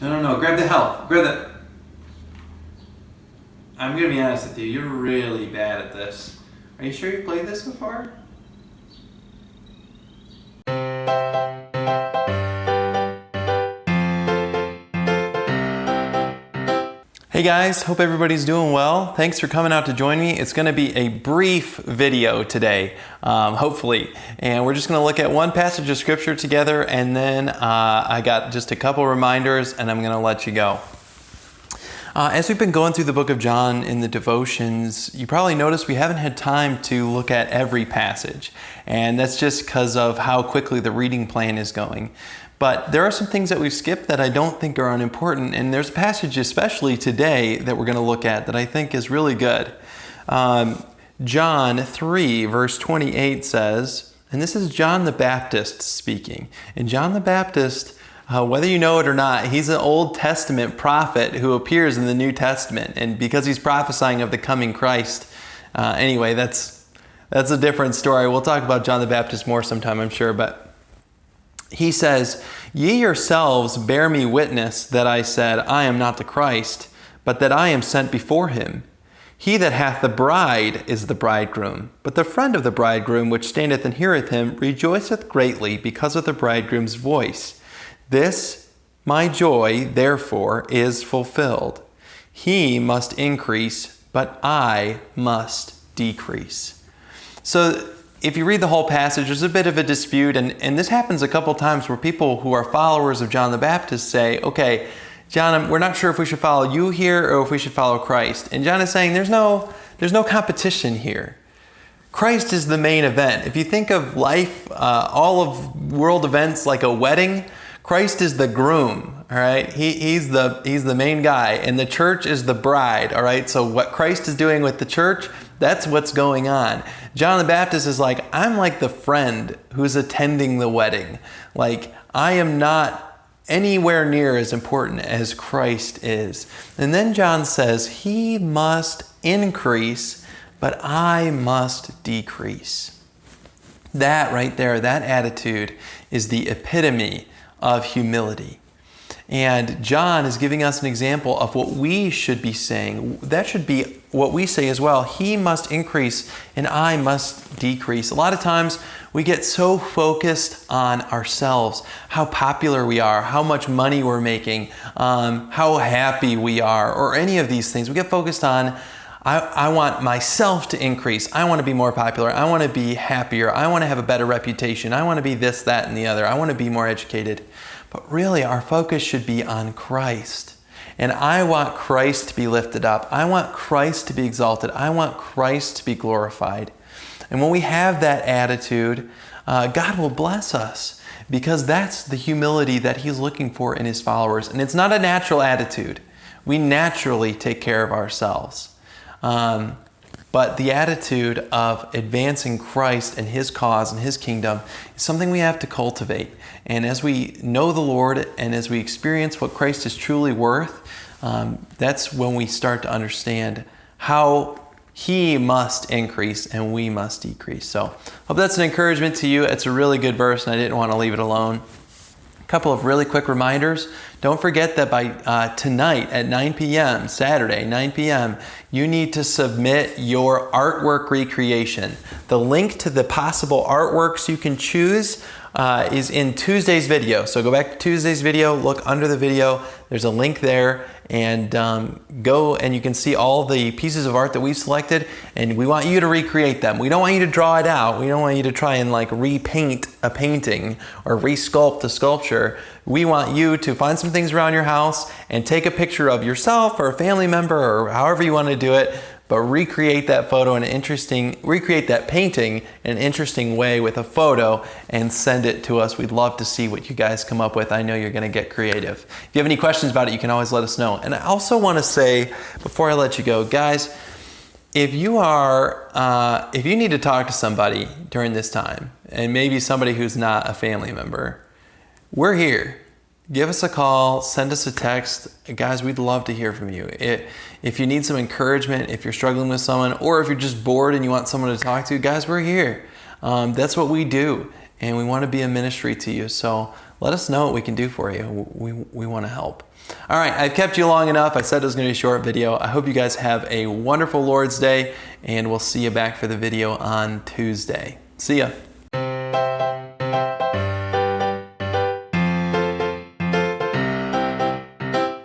No. Grab the help. Grab the... I'm gonna be honest with you. You're really bad at this. Are you sure you played this before? Hey guys, hope everybody's doing well. Thanks for coming out to join me. It's going to be a brief video today, hopefully. And we're just going to look at one passage of scripture together, and then I got just a couple reminders, and I'm going to let you go. As we've been going through the book of John in the devotions, you probably noticed we haven't had time to look at every passage. And that's just because of how quickly the reading plan is going. But there are some things that we've skipped that I don't think are unimportant. And there's a passage especially today that we're going to look at that I think is really good. John 3 verse 28 says, and this is John the Baptist speaking. And John the Baptist, whether you know it or not, he's an Old Testament prophet who appears in the New Testament. And because he's prophesying of the coming Christ, anyway, that's a different story. We'll talk about John the Baptist more sometime, I'm sure. But he says, "Ye yourselves bear me witness that I said, I am not the Christ, but that I am sent before him. He that hath the bride is the bridegroom. But the friend of the bridegroom, which standeth and heareth him, rejoiceth greatly because of the bridegroom's voice. This my joy, therefore, is fulfilled. He must increase, but I must decrease." So if you read the whole passage, there's a bit of a dispute, and this happens a couple times where people who are followers of John the Baptist say, okay, John, we're not sure if we should follow you here or if we should follow Christ. And John is saying there's no competition here. Christ is the main event. If you think of life, all of world events like a wedding, Christ is the groom, all right? He's the main guy, and the church is the bride, all right? So what Christ is doing with the church, that's what's going on. John the Baptist is like, I'm like the friend who's attending the wedding. Like, I am not anywhere near as important as Christ is. And then John says, he must increase, but I must decrease. That right there, that attitude is the epitome of humility. And John is giving us an example of what we should be saying. That should be what we say as well. He must increase and I must decrease. A lot of times we get so focused on ourselves, how popular we are, how much money we're making, how happy we are, or any of these things. We get focused on, I want myself to increase. I want to be more popular. I want to be happier. I want to have a better reputation. I want to be this, that, and the other. I want to be more educated. But really, our focus should be on Christ. And I want Christ to be lifted up. I want Christ to be exalted. I want Christ to be glorified. And when we have that attitude, God will bless us because that's the humility that He's looking for in His followers. And it's not a natural attitude. We naturally take care of ourselves. But the attitude of advancing Christ and His cause and His kingdom is something we have to cultivate. And as we know the Lord and as we experience what Christ is truly worth, that's when we start to understand how He must increase and we must decrease. So hope that's an encouragement to you. It's a really good verse and I didn't want to leave it alone. A couple of really quick reminders. Don't forget that by tonight at 9 p.m., Saturday, 9 p.m., you need to submit your artwork recreation. The link to the possible artworks you can choose is in Tuesday's video. So go back to Tuesday's video, look under the video. There's a link there, and go and you can see all the pieces of art that we've selected, and we want you to recreate them. We don't want you to draw it out. We don't want you to try and like repaint a painting or resculpt a sculpture. We want you to find some things around your house and take a picture of yourself or a family member or however you want to do it, but recreate that recreate that painting in an interesting way with a photo and send it to us. We'd love to see what you guys come up with. I know you're going to get creative. If you have any questions about it, you can always let us know. And I also want to say, before I let you go, guys, if you need to talk to somebody during this time, and maybe somebody who's not a family member, we're here. Give us a call, send us a text. Guys, we'd love to hear from you. If you need some encouragement, if you're struggling with someone, or if you're just bored and you want someone to talk to, guys, we're here. That's what we do, and we want to be a ministry to you. So let us know what we can do for you. We want to help. All right, I've kept you long enough. I said it was going to be a short video. I hope you guys have a wonderful Lord's Day, and we'll see you back for the video on Tuesday. See ya.